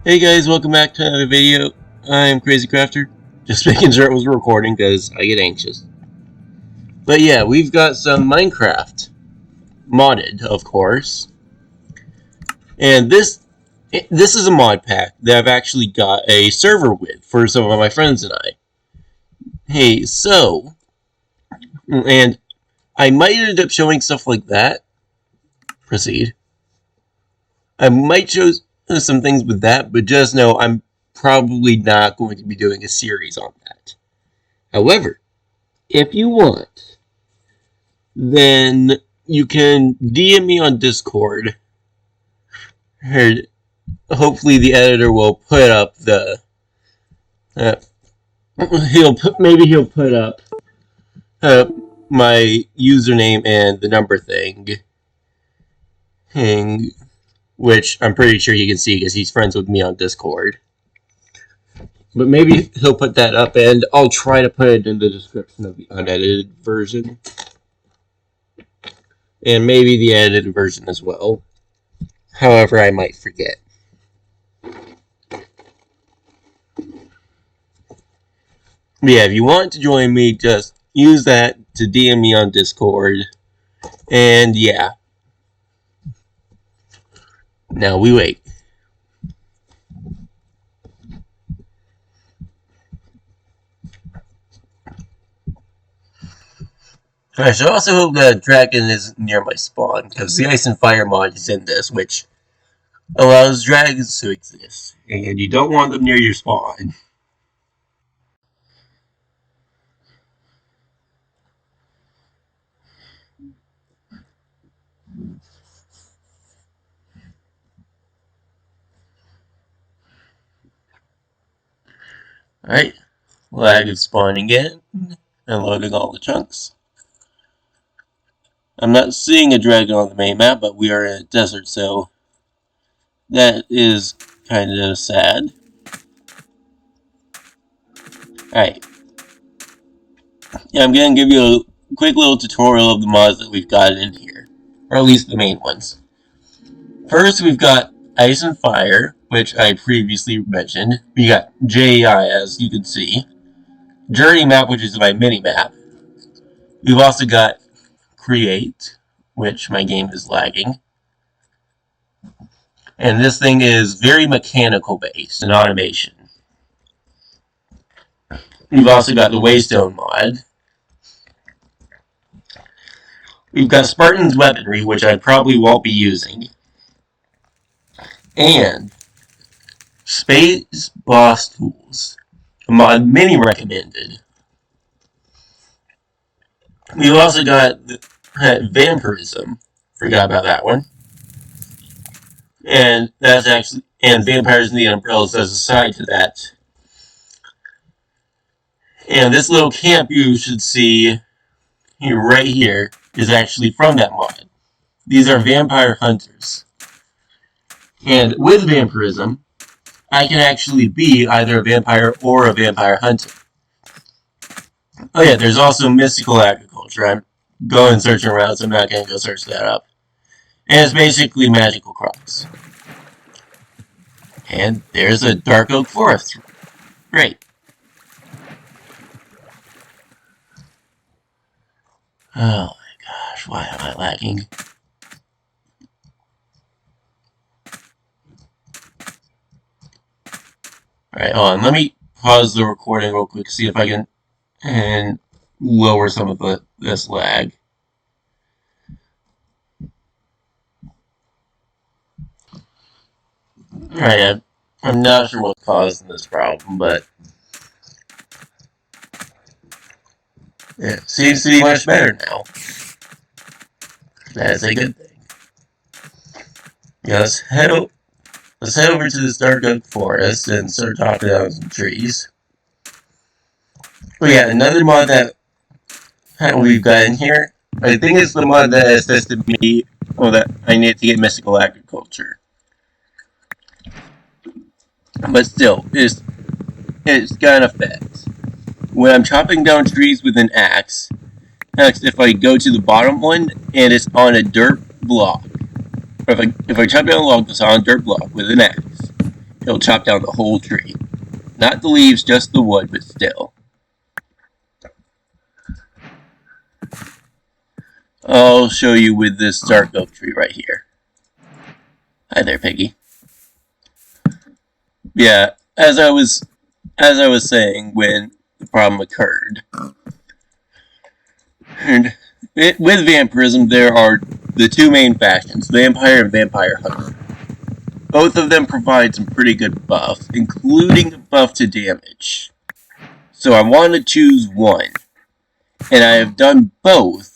Hey guys, welcome back to another video. I'm Crazy Crafter. Just making sure it was recording because I get anxious. But yeah, we've got some Minecraft. Modded, of course. And this is a mod pack that I've actually got a server with for some of my friends and I. Hey, so... And I might end up showing stuff like that. Proceed. I might show some things with that, but just know I'm probably not going to be doing a series on that. However, if you want, then you can DM me on Discord. Hopefully the editor will put up the... he'll put up my username and the number thing, which I'm pretty sure he can see because he's friends with me on Discord. But maybe he'll put that up, and I'll try to put it in the description of the unedited version. And maybe the edited version as well. However, I might forget. But yeah, if you want to join me, just use that to DM me on Discord. And yeah. Now we wait. I should also hope that dragon isn't near my spawn, because the ice and fire mod is in this, which allows dragons to exist, and you don't want them near your spawn. Alright, lag is spawning in, and loading all the chunks. I'm not seeing a dragon on the main map, but we are in a desert, so that is kind of sad. Alright. Yeah, I'm going to give you a quick little tutorial of the mods that we've got in here. Or at least the main ones. First, we've got Ice and Fire, which I previously mentioned. We got JEI, as you can see. Journey Map, which is my mini-map. We've also got Create, which my game is lagging. And this thing is very mechanical based in automation. We've also got the Waystone mod. We've got Spartan's Weaponry, which I probably won't be using. And Space Boss Tools, a mod mini recommended. We've also got Vampirism. Forgot about that one. And that's actually, and Vampires and the Umbrellas as a side to that. And this little camp you should see right here is actually from that mod. These are vampire hunters. And with vampirism, I can actually be either a vampire or a vampire hunter. Oh yeah, there's also mystical agriculture. I'm going searching around, so I'm not going to go search that up. And it's basically magical crops. And there's a dark oak forest. Great. Oh my gosh, why am I lagging? Alright, hold on, let me pause the recording real quick, see if I can and lower some of this lag. Alright, I'm not sure what's causing this problem, but it seems to be much better now. That's a good thing. Yeah, let's head over to this dark oak forest and start talking down some trees. But yeah, another mod that we've got in here, I think it's the mod that assisted me, well, that I need to get mystical agriculture. But still, it's got an effect. When I'm chopping down trees with an axe, if I go to the bottom one and it's on a dirt block, or if I chop down a log that's on a dirt block with an axe, It'll chop down the whole tree. Not the leaves, just the wood, but still. I'll show you with this dark oak tree right here. Hi there, Piggy. Yeah, as I was saying when the problem occurred. And with vampirism, there are the two main factions, vampire and vampire hunter. Both of them provide some pretty good buff, including a buff to damage. So I want to choose one, and I have done both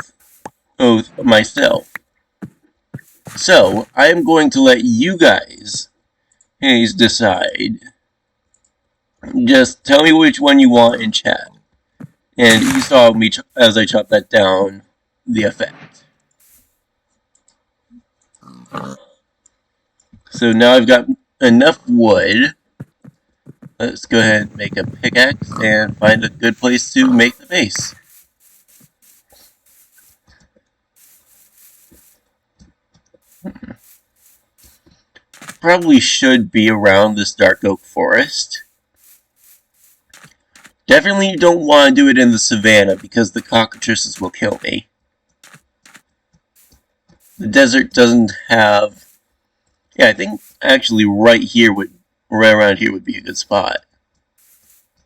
myself. So I am going to let you guys decide. Just tell me which one you want in chat. And you saw me as I chopped that down, the effect. So now I've got enough wood. Let's go ahead and make a pickaxe and find a good place to make the base. Probably should be around this dark oak forest. Definitely don't want to do it in the savannah because the cockatrices will kill me. The desert doesn't have... Yeah, I think actually right around here would be a good spot.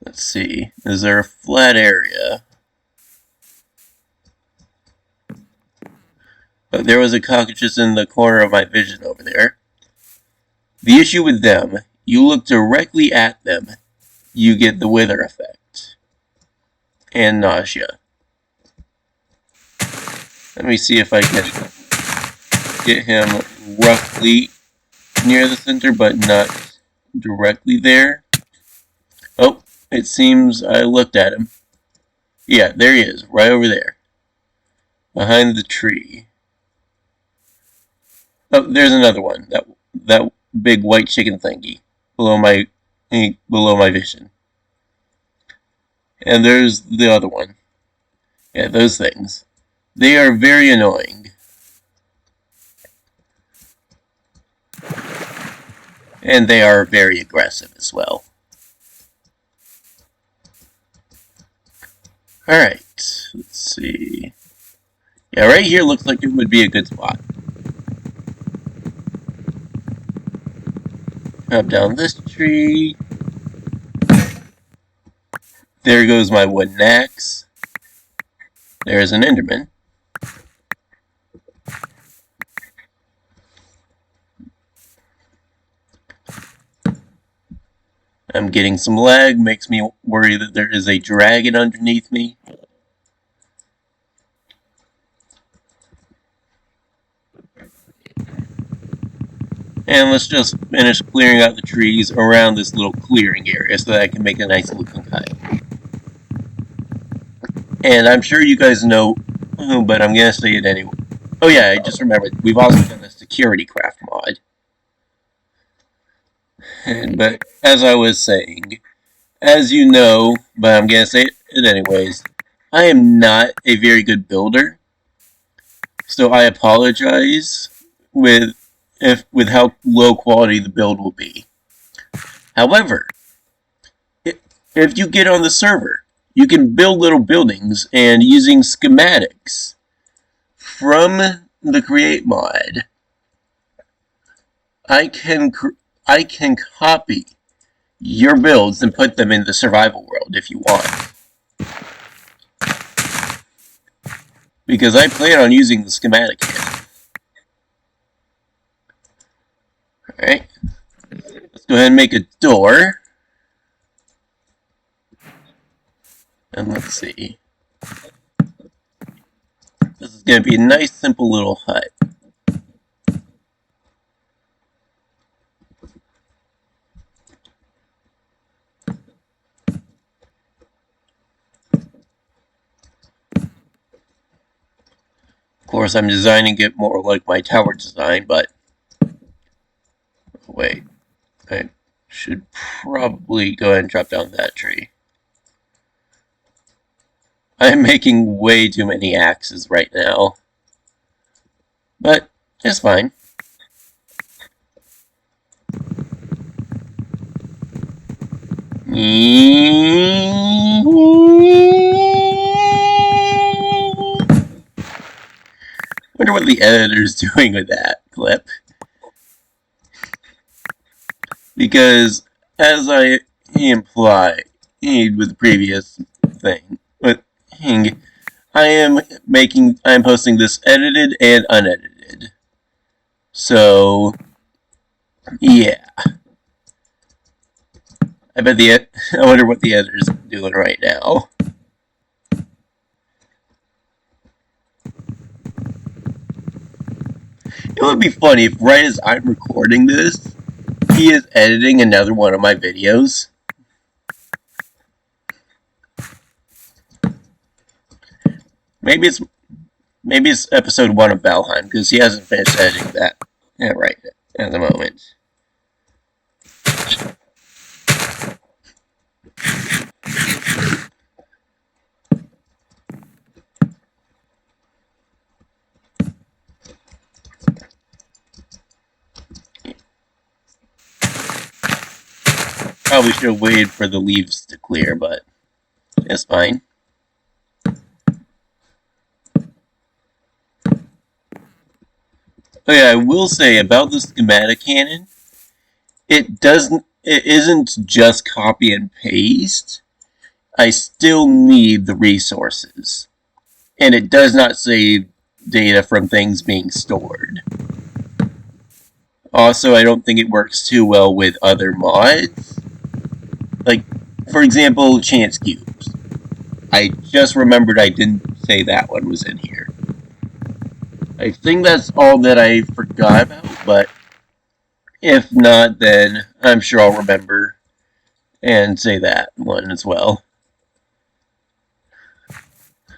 Let's see. Is there a flat area? But there was a cockatrice in the corner of my vision over there. The issue with them, you look directly at them, you get the wither effect. And nausea. Let me see if I can get him roughly near the center, but not directly there. Oh, it seems I looked at him. Yeah, there he is, right over there. Behind the tree. Oh, there's another one. That big white chicken thingy below my vision. And there's the other one. Yeah, those things. They are very annoying. And they are very aggressive as well. Alright, let's see. Yeah, right here looks like it would be a good spot. Up down this tree. There goes my wooden axe. There's an Enderman. I'm getting some lag, makes me worry that there is a dragon underneath me. And let's just finish clearing out the trees around this little clearing area so that I can make a nice looking hut. And I'm sure you guys know, but I'm going to say it anyway. Oh yeah, I just remembered, we've also done a security craft mod. But as I was saying, as you know, but I'm going to say it anyways, I am not a very good builder. So I apologize with how low quality the build will be. However, if you get on the server, you can build little buildings, and using schematics from the create mod, I can copy your builds and put them in the survival world if you want. Because I plan on using the schematic here. Alright. Let's go ahead and make a door. And let's see. This is going to be a nice, simple little hut. Of course, I'm designing it more like my tower design, but... Wait. I should probably go ahead and drop down that tree. I'm making way too many axes right now. But, it's fine. Wonder what the editor's doing with that clip. Because, as I implied with the previous thing, I am posting this edited and unedited. So, yeah. I wonder what the editor's doing right now. It would be funny if right as I'm recording this, he is editing another one of my videos. Maybe it's episode 1 of Valheim, because he hasn't finished editing that right at the moment. Probably should have waited for the leaves to clear, but it's fine. Oh yeah, I will say about the schematic cannon, it isn't just copy and paste. I still need the resources. And it does not save data from things being stored. Also, I don't think it works too well with other mods. Like, for example, chance cubes. I just remembered I didn't say that one was in here. I think that's all that I forgot about, but if not, then I'm sure I'll remember and say that one as well.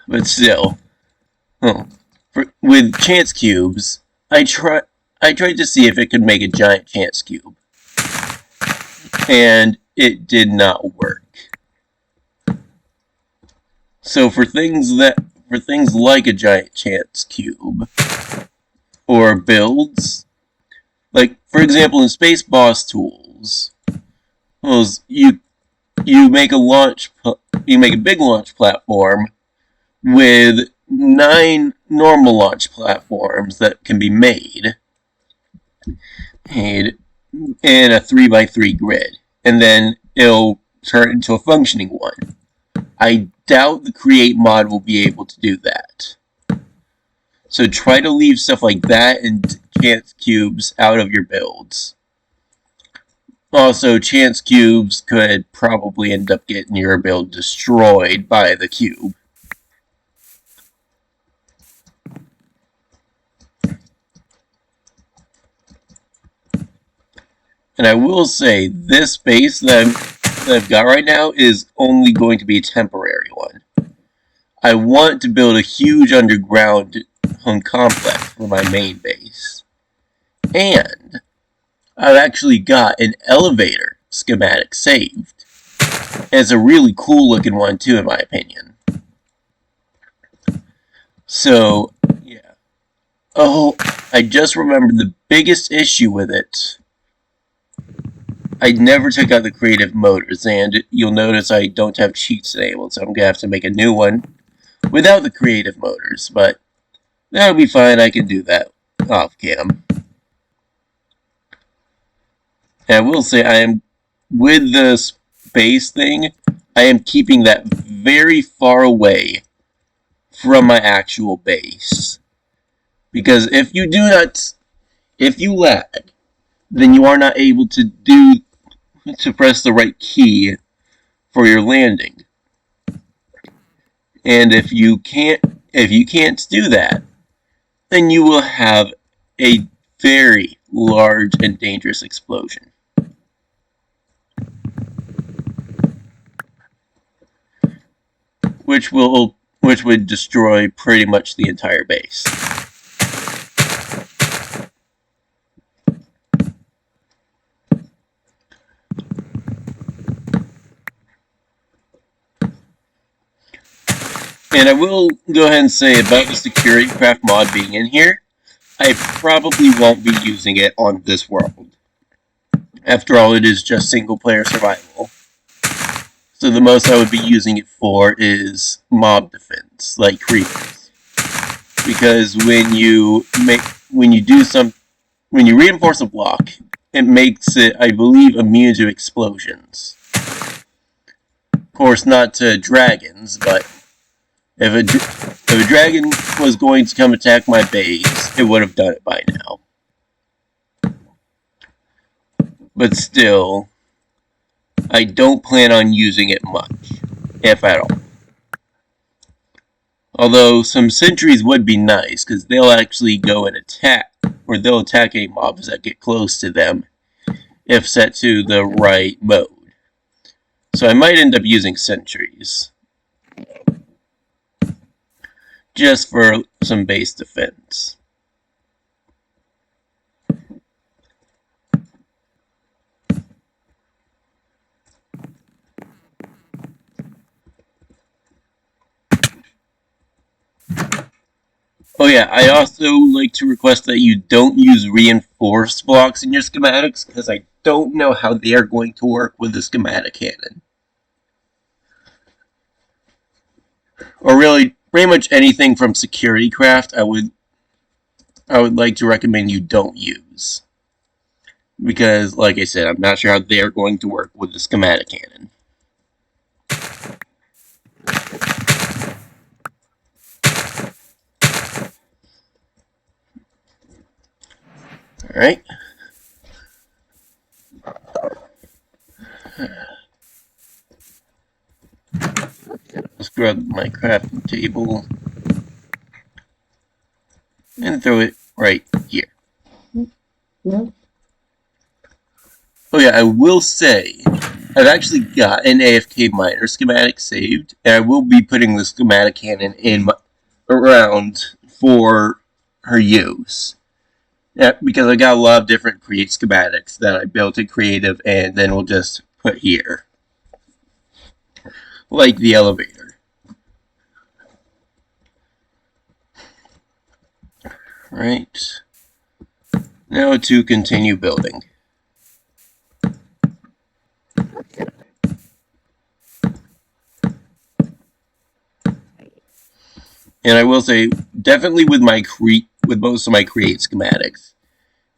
But still, with chance cubes, I tried to see if it could make a giant chance cube, and it did not work. So for things like a giant chance cube or builds, like for example in Space Boss Tools, you make a big launch platform with 9 normal launch platforms that can be made in a 3x3 grid, and then it'll turn into a functioning one. I doubt the Create mod will be able to do that. So try to leave stuff like that and chance cubes out of your builds. Also, chance cubes could probably end up getting your build destroyed by the cube. And I will say, this base that I've got right now is only going to be a temporary one. I want to build a huge underground complex for my main base. And I've actually got an elevator schematic saved. And it's a really cool looking one too, in my opinion. So, yeah. Oh, I just remembered the biggest issue with it. I never took out the creative motors, and you'll notice I don't have cheats enabled, so I'm going to have to make a new one without the creative motors, but that'll be fine. I can do that off cam. And I will say, with the space thing, I am keeping that very far away from my actual base. Because if you lag, then you are not able to press the right key for your landing. And if you can't do that, then you will have a very large and dangerous explosion. Which would destroy pretty much the entire base. And I will go ahead and say about the security craft mod being in here, I probably won't be using it on this world. After all, it is just single player survival. So the most I would be using it for is mob defense, like creepers. Because when you reinforce a block, it makes it, I believe, immune to explosions. Of course, not to dragons, but if a dragon was going to come attack my base, it would have done it by now. But still, I don't plan on using it much, if at all. Although some sentries would be nice, because they'll actually go and attack, or they'll attack any mobs that get close to them, if set to the right mode. So I might end up using sentries, just for some base defense. Oh yeah, I also like to request that you don't use reinforced blocks in your schematics, because I don't know how they are going to work with the schematic cannon. Or really, pretty much anything from security craft, I would like to recommend you don't use. Because, like I said, I'm not sure how they're going to work with the schematic cannon. Alright. Let's grab my crafting table and throw it right here. Oh yeah, I will say, I've actually got an AFK miner schematic saved, and I will be putting the schematic cannon around for her use. Yeah, because I got a lot of different create schematics that I built in creative, and then we'll just put here. Like the elevator. Right. Now to continue building. And I will say, definitely with most of my create schematics,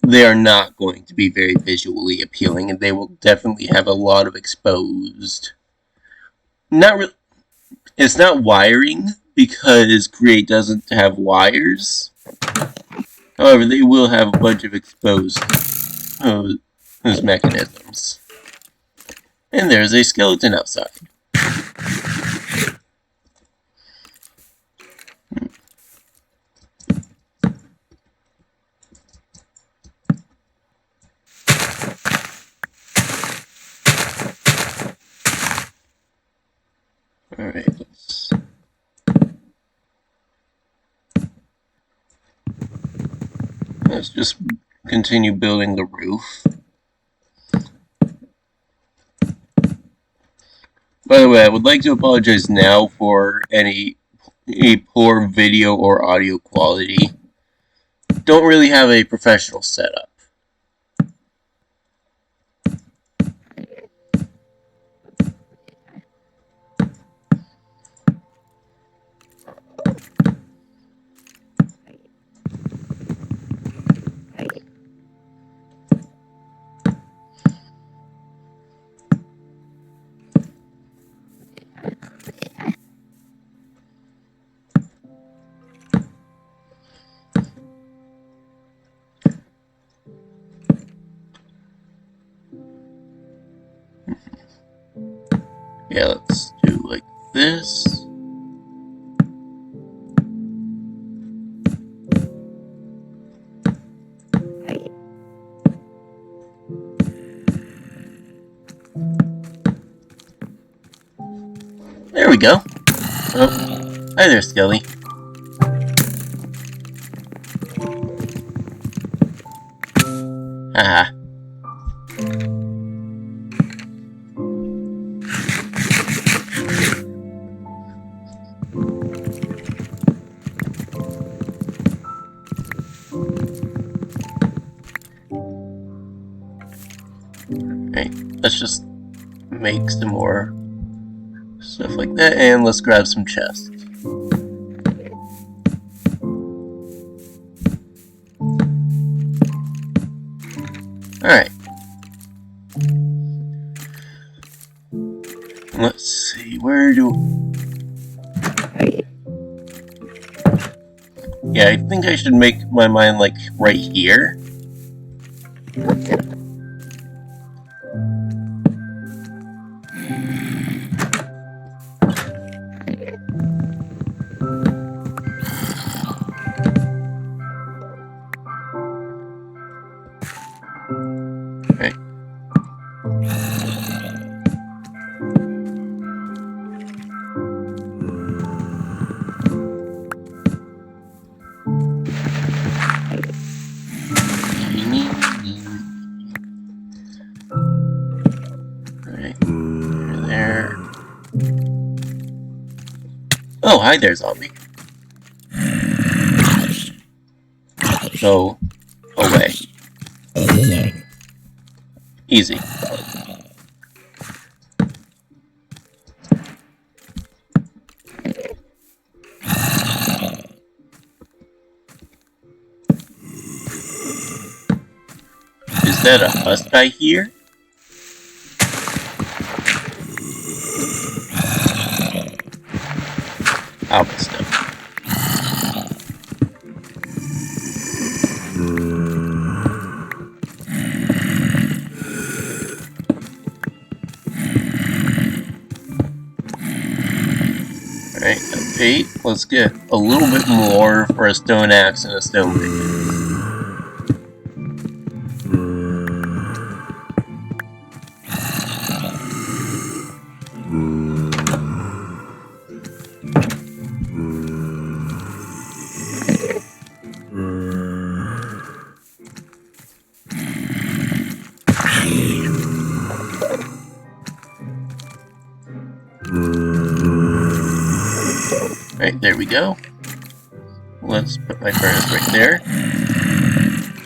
they are not going to be very visually appealing, and they will definitely have a lot of exposed. It's not wiring, because create doesn't have wires. However, they will have a bunch of exposed those mechanisms. And there's a skeleton outside. Alright, let's just continue building the roof. By the way, I would like to apologize now for any poor video or audio quality. Don't really have a professional setup. Yeah, let's do like this. There we go. Oh, hi there, Skelly. Haha. Let's just make some more Stuff like that, and let's grab some chests. Alright. Let's see, where do... Yeah, I think I should make my mine, like, right here. Right. There. Oh, hi there, zombie. Go away. Easy. Is that a husk I hear? Oh, but still. Alright, up 8. Let's get a little bit more for a stone axe and a stone pick. Right, there we go. Let's put my furnace right there.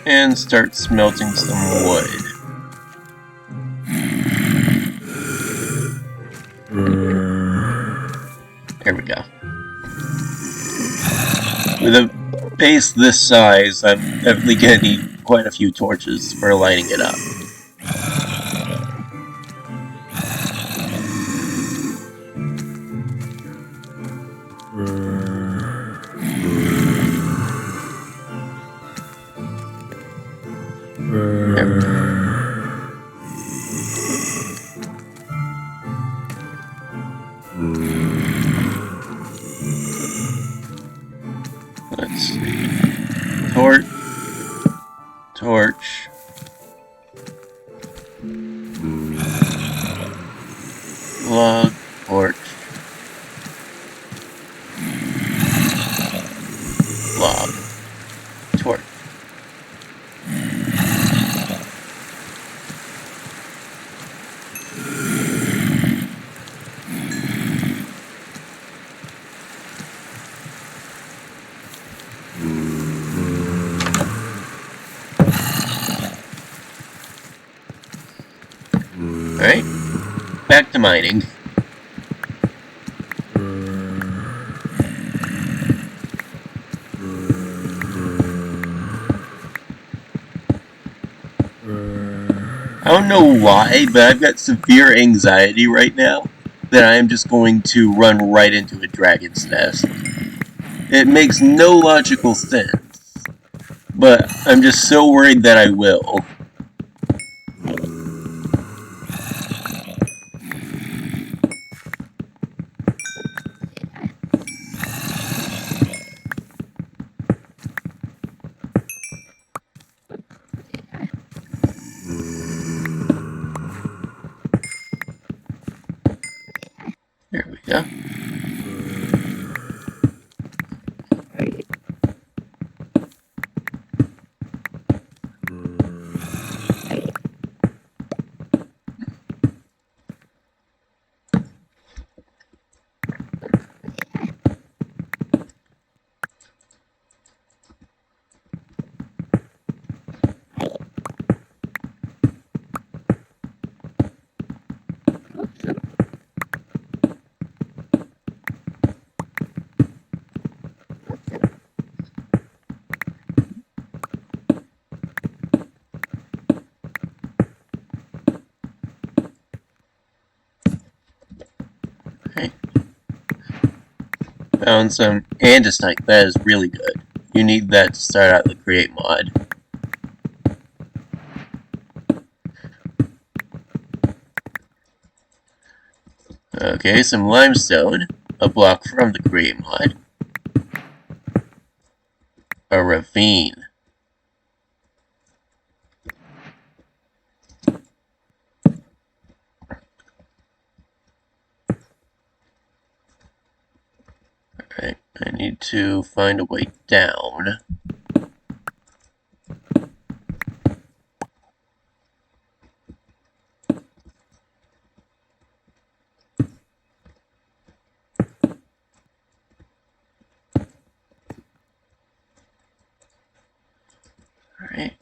And start smelting some wood. There we go. With a base this size, I'm definitely gonna need quite a few torches for lighting it up. Let's see. Torch. Log. Torch. Log. Torch. Alright, back to mining. I don't know why, but I've got severe anxiety right now that I am just going to run right into a dragon's nest. It makes no logical sense, but I'm just so worried that I will. There we go. Found some andesite. That is really good. You need that to start out the create mod. Okay, some limestone. A block from the create mod. A ravine. Alright, I need to find a way down. Alright.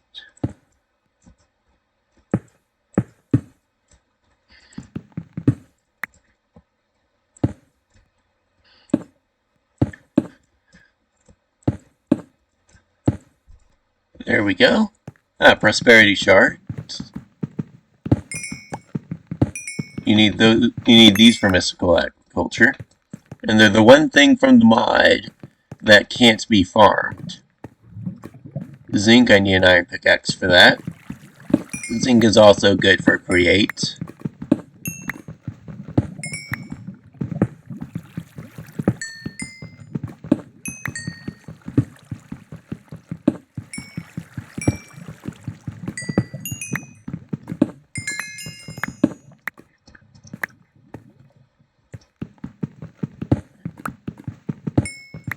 There we go. Prosperity shard. You need these for mystical agriculture. And they're the one thing from the mod that can't be farmed. Zinc, I need an iron pickaxe for that. Zinc is also good for create.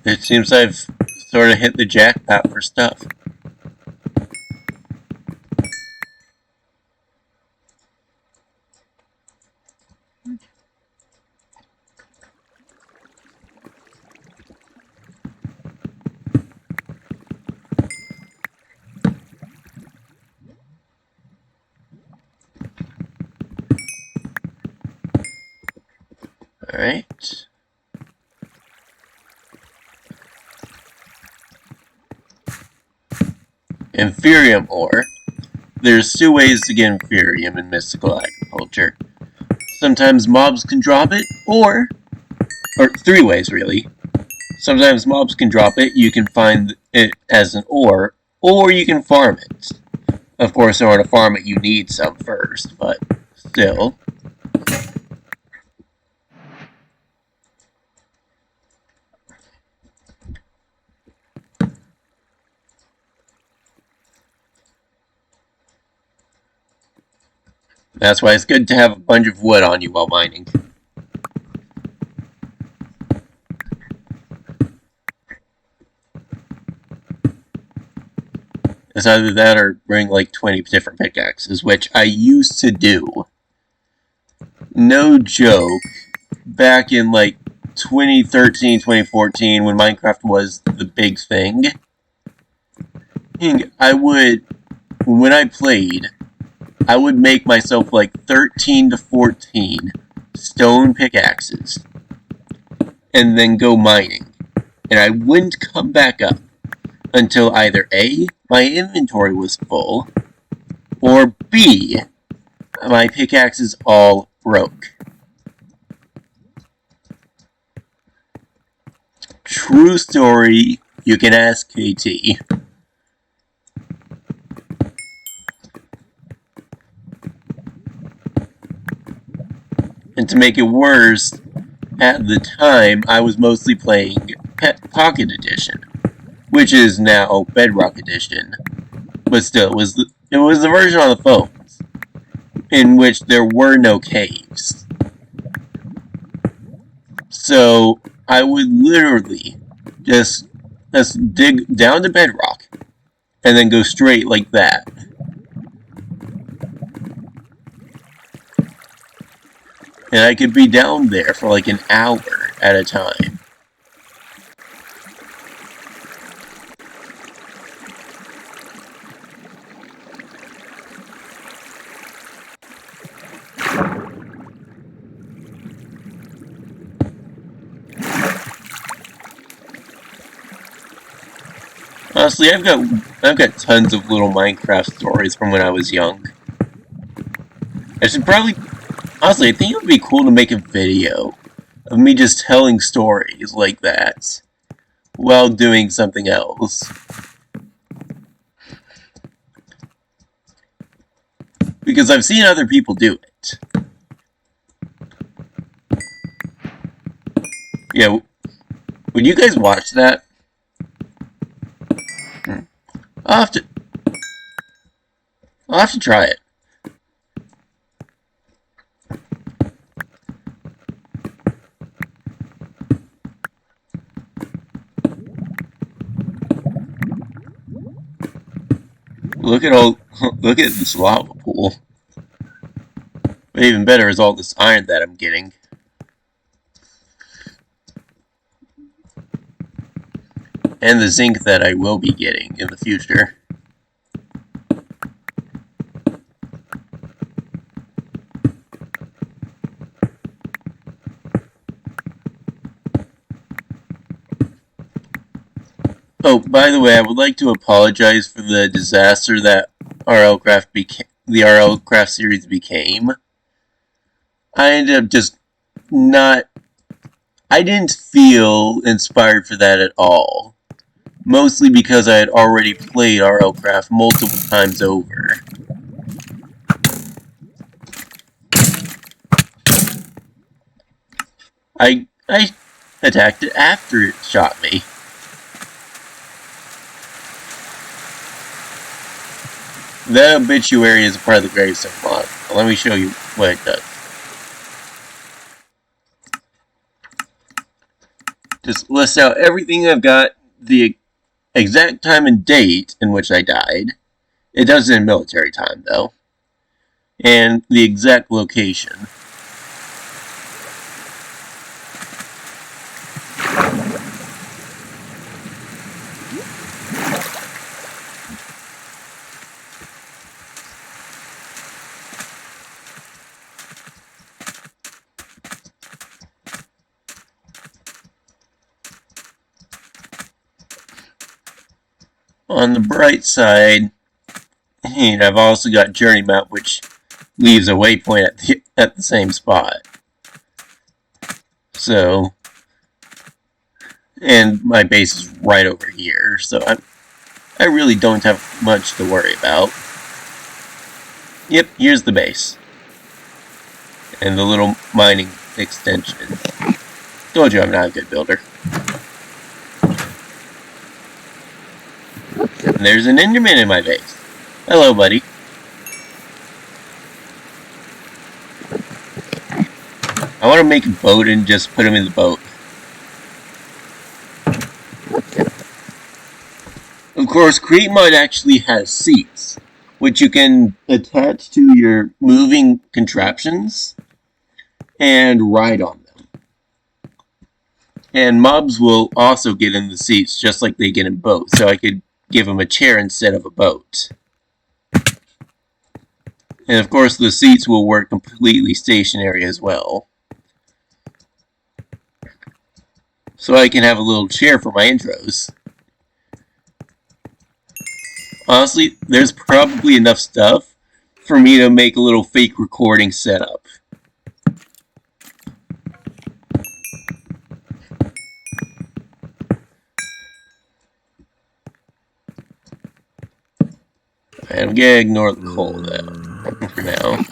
It seems I've sort of hit the jackpot for stuff. Alright. Inferium ore. There's two ways to get inferium in mystical agriculture. Sometimes mobs can drop it, or three ways really. Sometimes mobs can drop it, you can find it as an ore, or you can farm it. Of course, in order to farm it, you need some first, but still. That's why it's good to have a bunch of wood on you while mining. It's either that or bring like 20 different pickaxes, which I used to do. No joke. Back in like 2013, 2014, when Minecraft was the big thing, when I played, I would make myself like 13 to 14 stone pickaxes and then go mining. And I wouldn't come back up until either A, my inventory was full, or B, my pickaxes all broke. True story, you can ask KT. And to make it worse, at the time, I was mostly playing Pocket Edition, which is now Bedrock Edition. But still, it was the version on the phones, in which there were no caves. So, I would literally just dig down to Bedrock, and then go straight like that. And I could be down there for like an hour at a time. Honestly, I've got tons of little Minecraft stories from when I was young. I should probably... Honestly, I think it would be cool to make a video of me just telling stories like that while doing something else. Because I've seen other people do it. Yeah, would you guys watch that? I'll have to try it. Look at this lava pool. But even better is all this iron that I'm getting. And the zinc that I will be getting in the future. Oh, by the way, I would like to apologize for the disaster that the RL Craft series became. I ended up just not... I didn't feel inspired for that at all. Mostly because I had already played RL Craft multiple times over. I attacked it after it shot me. That obituary is a part of the gravestone mod. Let me show you what it does. Just list out everything I've got, the exact time and date in which I died. It does it in military time, though. And the exact location. On the bright side, and I've also got Journey Map, which leaves a waypoint at the same spot. So, and my base is right over here, so I really don't have much to worry about. Yep, here's the base. And the little mining extension. Told you I'm not a good builder. And there's an Enderman in my base. Hello, buddy. I want to make a boat and just put him in the boat. Of course, Create Mod actually has seats, which you can attach to your moving contraptions and ride on them. And mobs will also get in the seats just like they get in boats, so I could give them a chair instead of a boat. And of course the seats will work completely stationary as well. So I can have a little chair for my intros. Honestly, there's probably enough stuff for me to make a little fake recording setup. I'm gonna ignore the coal though, for now.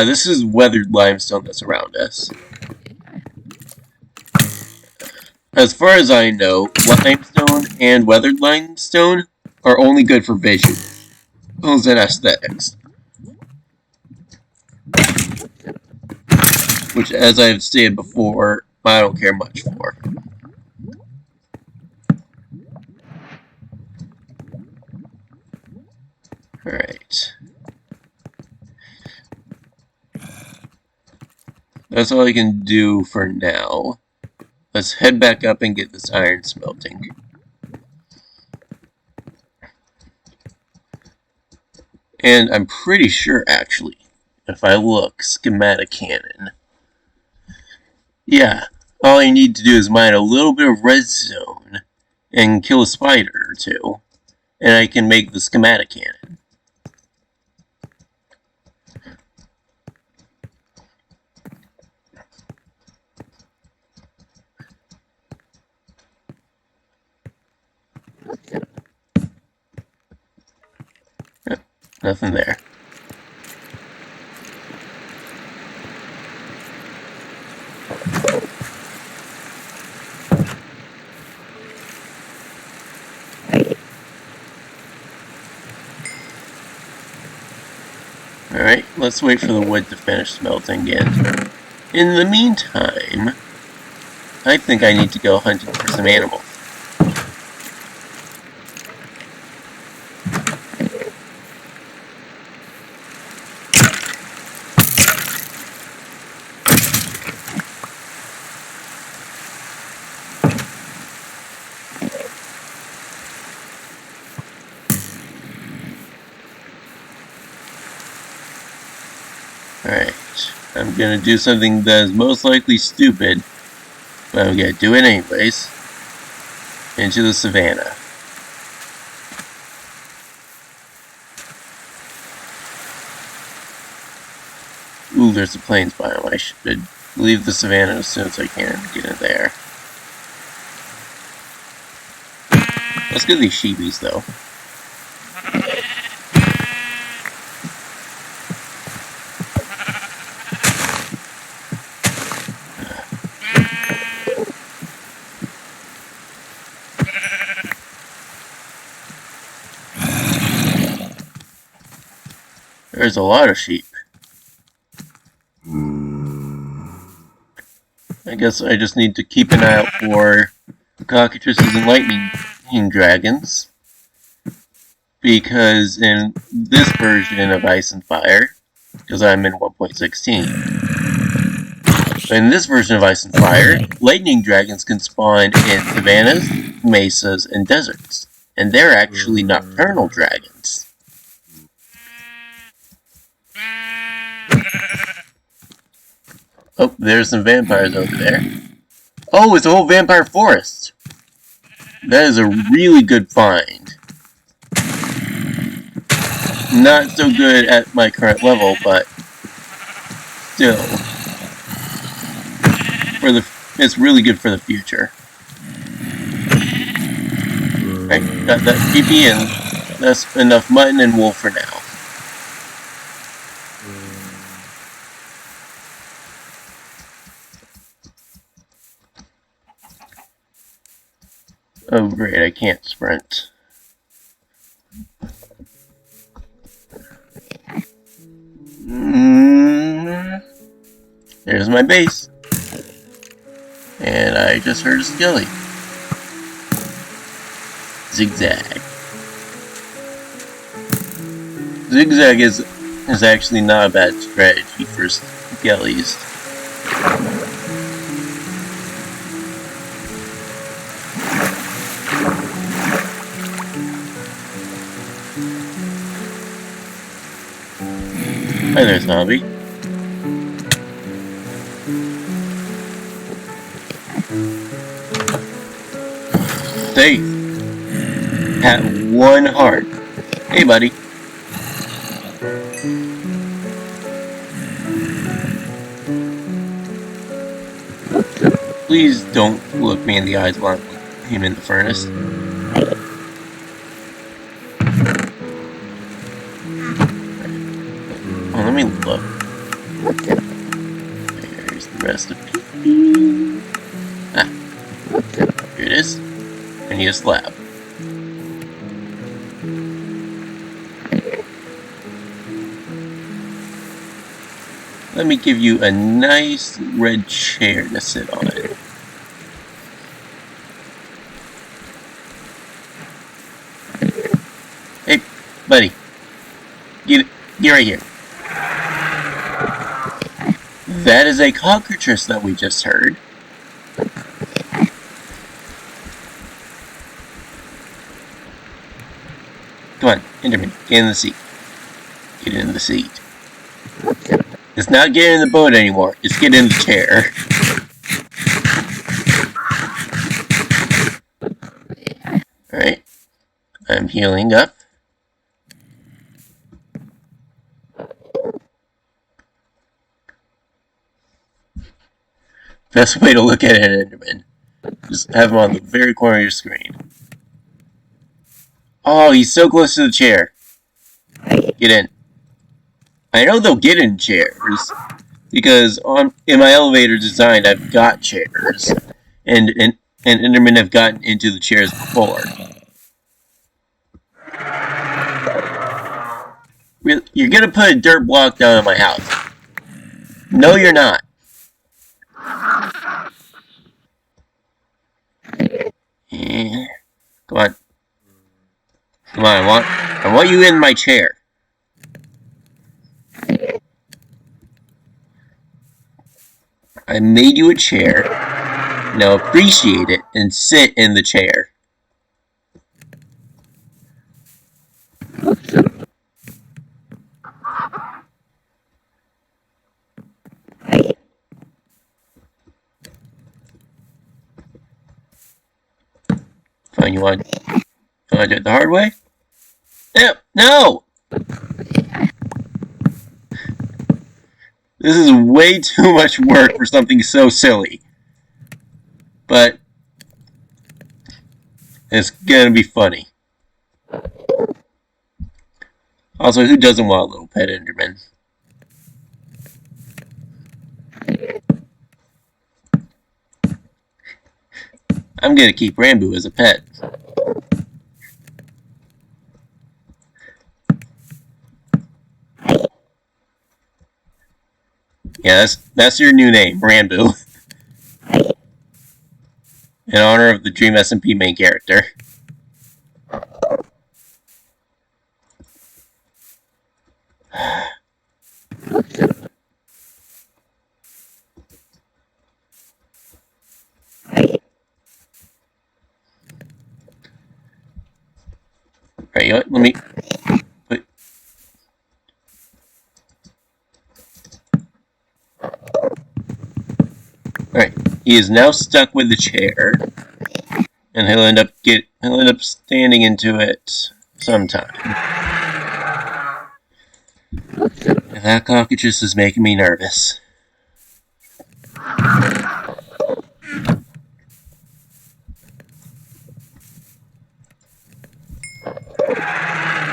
This is weathered limestone that's around us. As far as I know, limestone and weathered limestone are only good for visuals and aesthetics. Which, as I've stated before, I don't care much for. Alright. That's all I can do for now. Let's head back up and get this iron smelting. And I'm pretty sure, actually, if I look, schematic cannon. Yeah, all I need to do is mine a little bit of redstone and kill a spider or two, and I can make the schematic cannon. Nothing there. Alright, let's wait for the wood to finish smelting again. In the meantime, I think I need to go hunting for some animals. Alright, I'm gonna do something that is most likely stupid, but I'm gonna do it anyways. Into the savannah. Ooh, there's a plains biome. I should leave the savannah as soon as I can get in there. Let's get these sheepies though. There's a lot of sheep. I guess I just need to keep an eye out for cockatrices and lightning dragons. Because in this version of Ice and Fire, because I'm in 1.16, in this version of Ice and Fire, lightning dragons can spawn in savannas, mesas, and deserts. And they're actually nocturnal dragons. Oh, there's some vampires over there. Oh, it's a whole vampire forest! That is a really good find. Not so good at my current level, but still. It's really good for the future. Right, got that PP in. That's enough mutton and wool for now. Oh great, I can't sprint. There's my base. And I just heard a skelly. Zigzag. Zigzag is actually not a bad strategy for skellies. Hi there, zombie. Safe. At 1 heart. Hey, buddy. Please don't look me in the eyes while I'm in the furnace. Oh, let me look. There's the rest of PP. Ah. Here it is. I need a slab. Let me give you a nice red chair to sit on it. Hey, buddy. Get right here. That is a cockatrice that we just heard. Come on, Enderman, get in the seat. Get in the seat. It's not get in the boat anymore, it's get in the chair. Alright, I'm healing up. Best way to look at it, Enderman. Just have him on the very corner of your screen. Oh, he's so close to the chair. Get in. I know they'll get in chairs, because in my elevator design, I've got chairs, and Endermen have gotten into the chairs before. You're gonna put a dirt block down on my house. No, you're not. Come on. Come on, I want you in my chair. I made you a chair. Now appreciate it and sit in the chair. Fine, you want to do it the hard way? No! This is way too much work for something so silly. But it's gonna be funny. Also, who doesn't want a little pet Enderman? I'm gonna keep Rambo as a pet. Yeah, that's your new name, Rambo. In honor of the Dream SMP main character. Alright, you know what? Let me put... Alright, he is now stuck with the chair. And he'll end up standing into it sometime. And that cockatrice is making me nervous.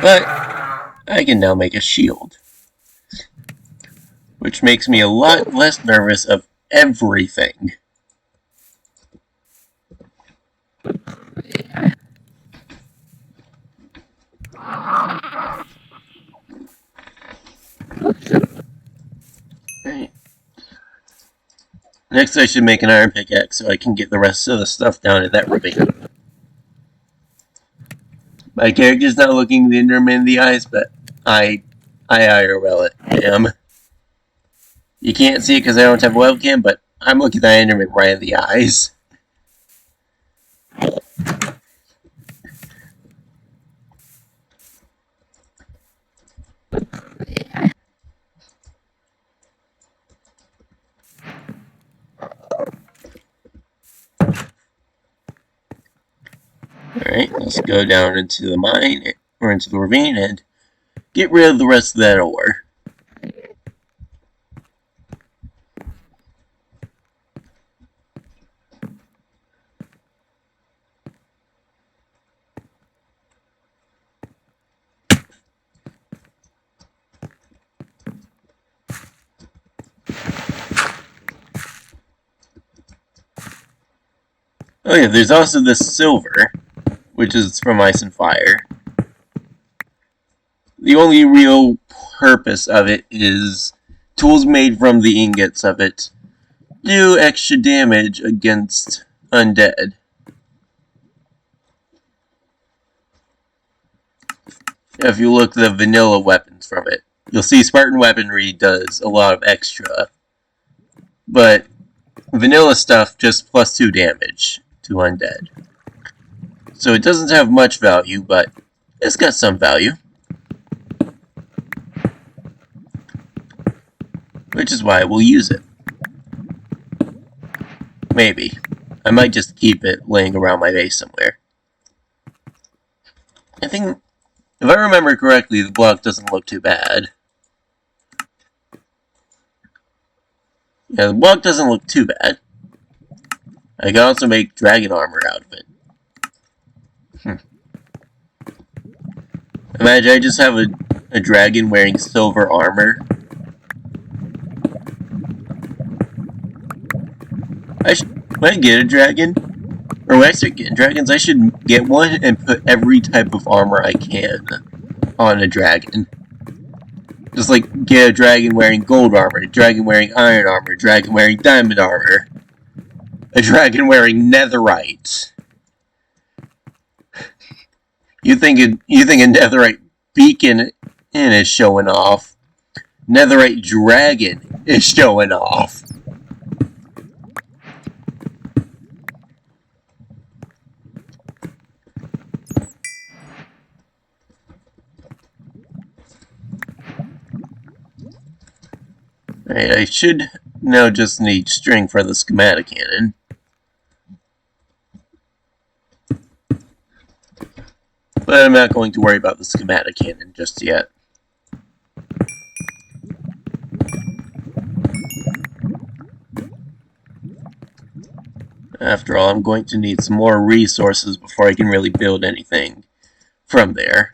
But I can now make a shield, which makes me a lot less nervous of everything. Right. Next I should make an iron pickaxe so I can get the rest of the stuff down in that ravine. My character's not looking the Enderman in the eyes, but I IRL it. Damn. You can't see it because I don't have a webcam, but I'm looking the Enderman right in the eyes. Alright, let's go down into the mine, or into the ravine, and get rid of the rest of that ore. Oh yeah, there's also this silver, which is from Ice and Fire. The only real purpose of it is tools made from the ingots of it do extra damage against undead. If you look at the vanilla weapons from it, you'll see Spartan weaponry does a lot of extra, but vanilla stuff just plus 2 damage to undead. So it doesn't have much value, but it's got some value. Which is why we'll use it. Maybe. I might just keep it laying around my base somewhere. I think, if I remember correctly, the block doesn't look too bad. Yeah, the block doesn't look too bad. I can also make dragon armor out of it. Imagine I just have a dragon wearing silver armor. When I get a dragon, or when I start getting dragons, I should get one and put every type of armor I can on a dragon. Just like get a dragon wearing gold armor, a dragon wearing iron armor, a dragon wearing diamond armor, a dragon wearing netherite. You think a netherite beacon is showing off. Netherite dragon is showing off. Alright, I should now just need string for the schematic cannon. But I'm not going to worry about the schematic cannon just yet. After all, I'm going to need some more resources before I can really build anything from there.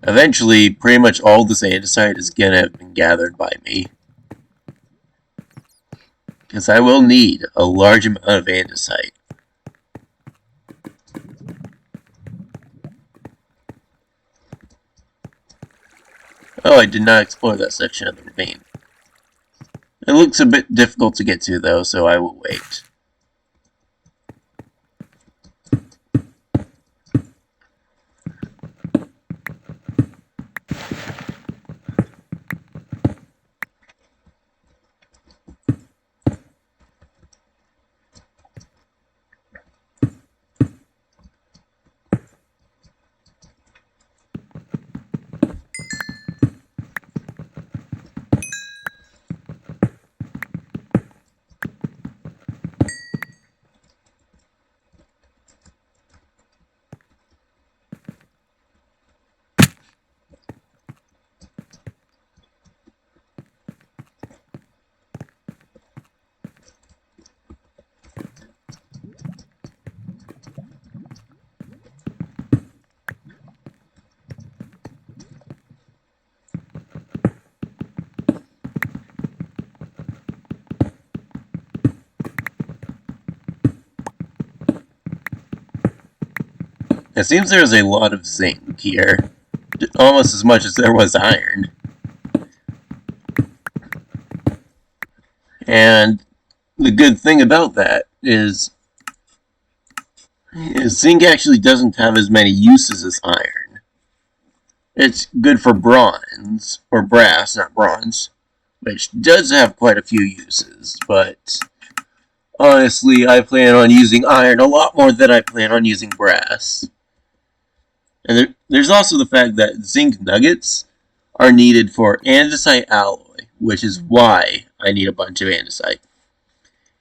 Eventually, pretty much all this andesite is going to have been gathered by me. Because I will need a large amount of andesite. Oh, I did not explore that section of the ravine. It looks a bit difficult to get to, though, so I will wait. It seems there's a lot of zinc here. Almost as much as there was iron. And the good thing about that is zinc actually doesn't have as many uses as iron. It's good for bronze, or brass, not bronze, which does have quite a few uses, but honestly, I plan on using iron a lot more than I plan on using brass. And there's also the fact that zinc nuggets are needed for andesite alloy, which is why I need a bunch of andesite.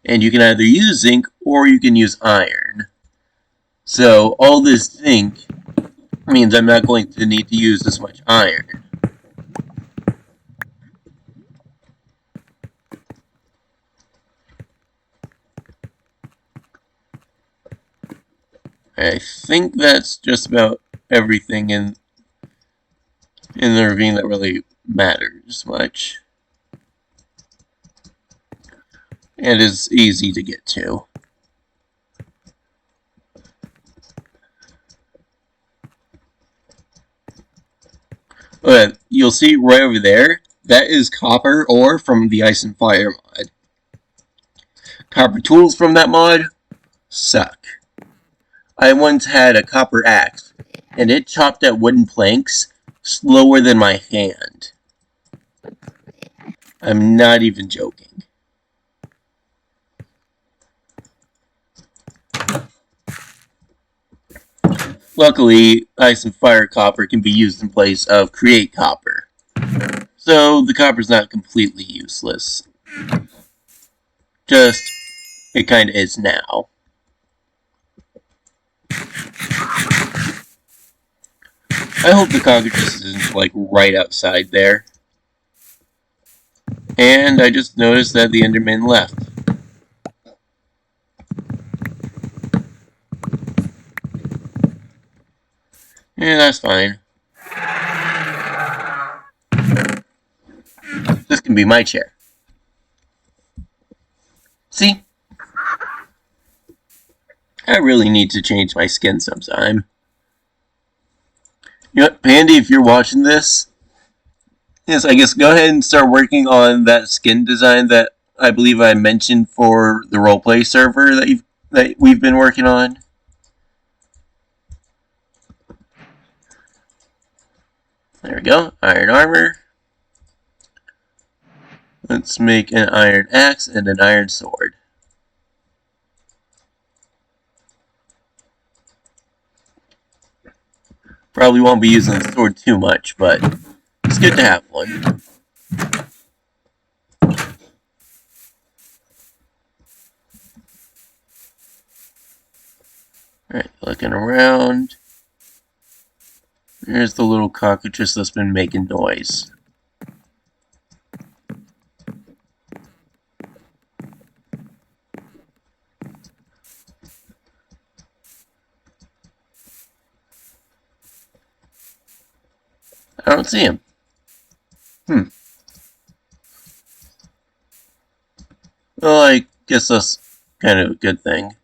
And you can either use zinc or you can use iron. So all this zinc means I'm not going to need to use as much iron. I think that's just about everything in the ravine that really matters much. And is easy to get to. But you'll see right over there, that is copper ore from the Ice and Fire mod. Copper tools from that mod suck. I once had a copper axe, and it chopped at wooden planks slower than my hand. I'm not even joking. Luckily, Ice and Fire copper can be used in place of Create copper. So the copper's not completely useless. Just, it kinda is now. I hope the cockroaches isn't like right outside there. And I just noticed that the Enderman left. Yeah, that's fine. This can be my chair. See? I really need to change my skin sometime. You know what, Pandy, if you're watching this, yes, I guess go ahead and start working on that skin design that I believe I mentioned for the roleplay server that we've been working on. There we go. Iron armor. Let's make an iron axe and an iron sword. Probably won't be using the sword too much, but it's good to have one. Alright, looking around. There's the little cockatrice that's been making noise. I don't see him. Well, I guess that's kind of a good thing.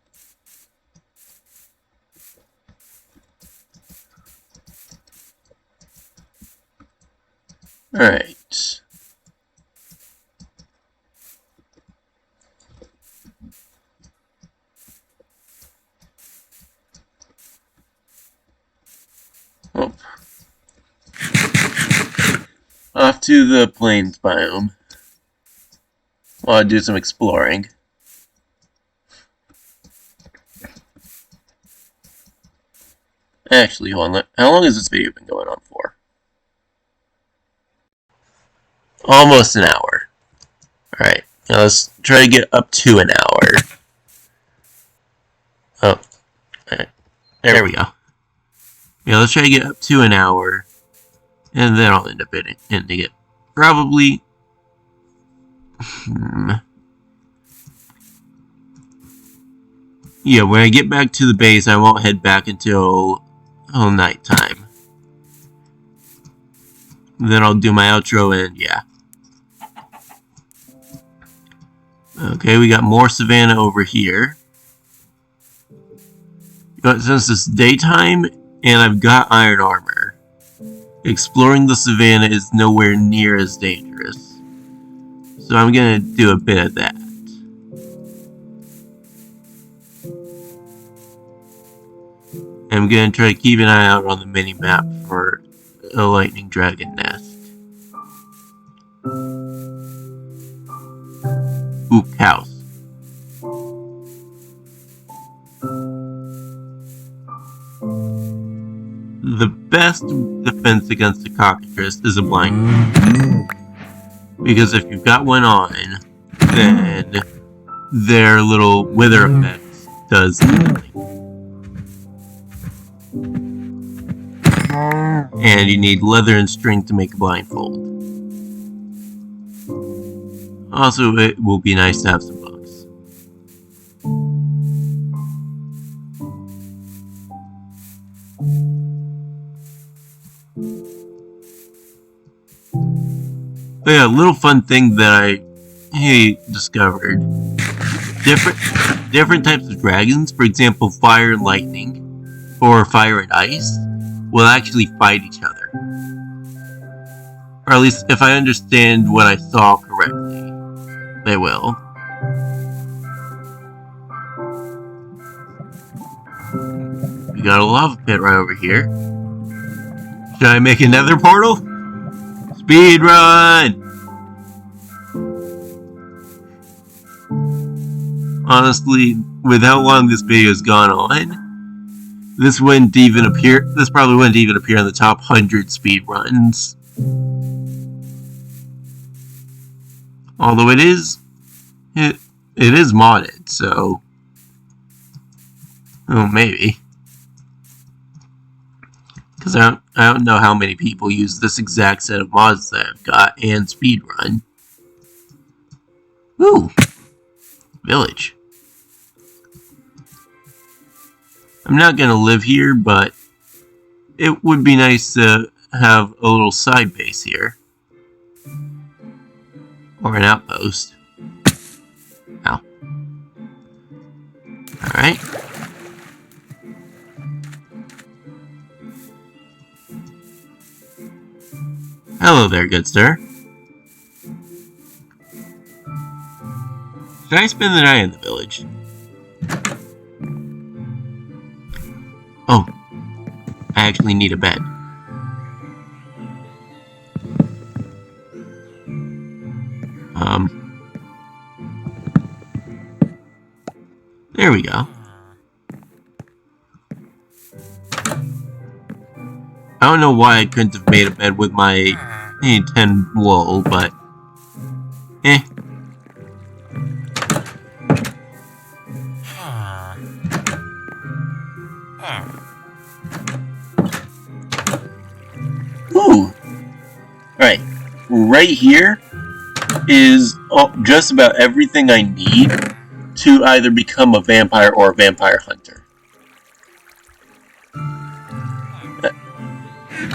Alright. Oh. Off to the plains biome. While I do some exploring. Actually, hold on. How long has this video been going on for? Almost an hour. Alright, now let's try to get up to an hour. Oh, right. There we go. Yeah, let's try to get up to an hour, and then I'll end up ending it. Probably. Yeah, when I get back to the base, I won't head back until nighttime. Then I'll do my outro, and yeah. Okay, we got more savannah over here. But since it's daytime, and I've got iron armor, exploring the savannah is nowhere near as dangerous. So I'm gonna do a bit of that. I'm gonna try to keep an eye out on the mini-map for a lightning dragon nest. Ooh, cows. The best defense against the cockatrice is a blind. Because if you've got one on, then their little wither effects does nothing. And you need leather and string to make a blindfold. Also, it will be nice to have some books. But yeah, a little fun thing that I discovered. Different types of dragons, for example, fire and lightning, or fire and ice, will actually fight each other. Or at least, if I understand what I saw correctly, they will. We got a lava pit right over here. Should I make another portal? Speed run! Honestly, with how long this video's gone on, this wouldn't even appear. This probably wouldn't even appear in the top 100 speed runs. Although it is modded, so maybe. Because I don't know how many people use this exact set of mods that I've got and speedrun. Ooh, village. I'm not gonna live here, but it would be nice to have a little side base here. Or an outpost. Ow. Alright. Hello there, good sir. Should I spend the night in the village? Oh. I actually need a bed. There we go. I don't know why I couldn't have made a bed with my 10 wool, but eh. Ooh. Alright. Right here is just about everything I need to either become a vampire or a vampire hunter.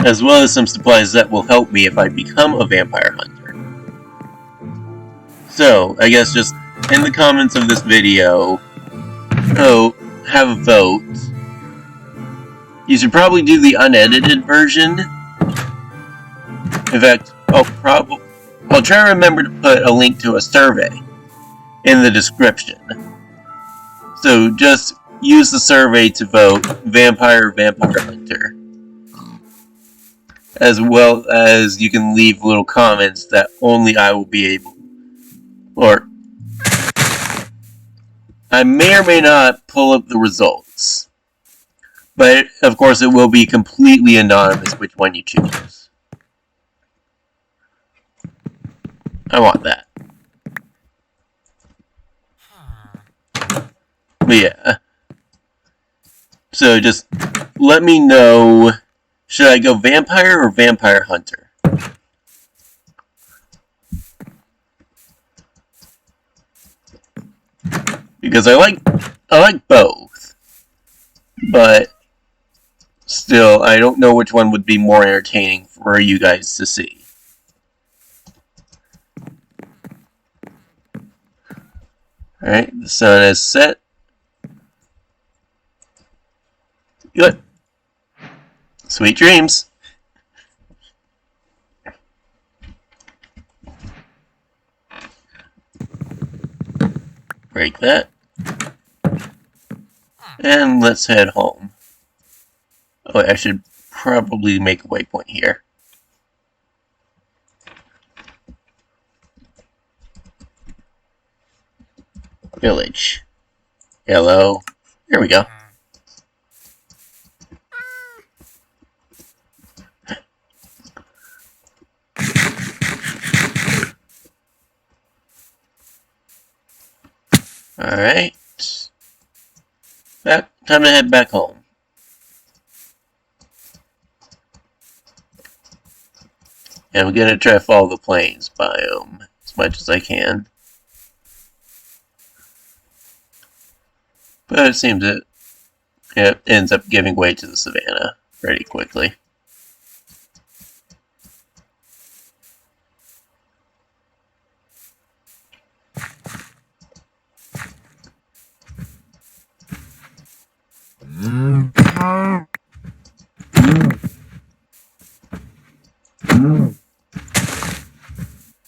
As well as some supplies that will help me if I become a vampire hunter. So, I guess just in the comments of this video, have a vote. You should probably do the unedited version. In fact, I'll try to remember to put a link to a survey in the description. So just use the survey to vote vampire or vampire hunter. As well as you can leave little comments that only I will be able, or I may or may not pull up the results. But of course it will be completely anonymous which one you choose. I want that. But yeah. So just let me know, should I go vampire or vampire hunter? Because I like both. But still, I don't know which one would be more entertaining for you guys to see. Alright, the sun is set. Good. Sweet dreams. Break that. And let's head home. Oh, I should probably make a waypoint here. Village. Hello. Here we go. Alright. Time to head back home. And I'm gonna try to follow the plains biome as much as I can. But it seems it ends up giving way to the savannah pretty quickly.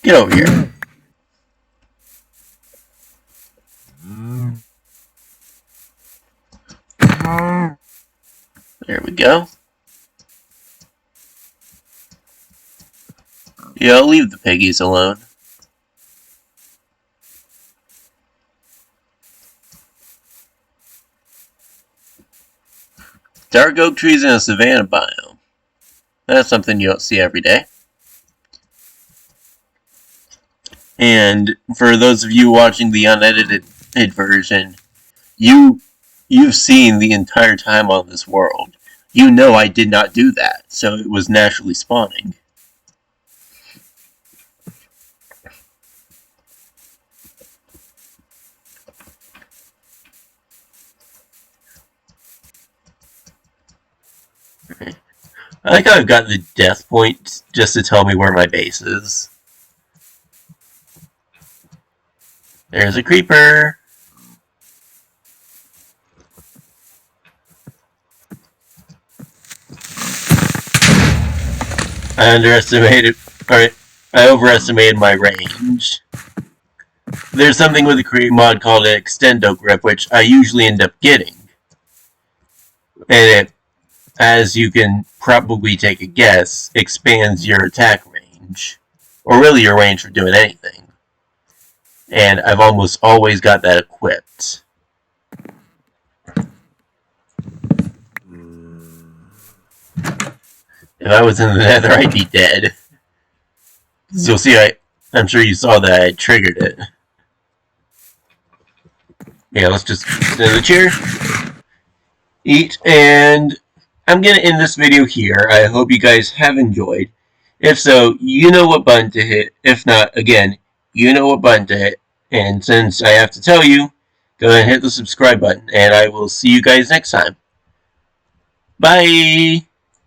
Get over here. There we go. Yeah, I'll leave the piggies alone. Dark oak trees in a savanna biome. That's something you don't see every day. And for those of you watching the unedited version, you've seen the entire time on this world. You know I did not do that, so it was naturally spawning. I like how I've got the death point just to tell me where my base is. There's a creeper. I overestimated my range. There's something with the creep mod called an extendo grip, which I usually end up getting. And it, as you can probably take a guess, expands your attack range. Or really your range for doing anything. And I've almost always got that equipped. If I was in the nether, I'd be dead. You'll see, I'm sure you saw that I triggered it. Yeah, let's just sit in the chair, eat, and I'm going to end this video here. I hope you guys have enjoyed. If so, you know what button to hit. If not, again, you know what button to hit. And since I have to tell you, go ahead and hit the subscribe button, and I will see you guys next time. Bye!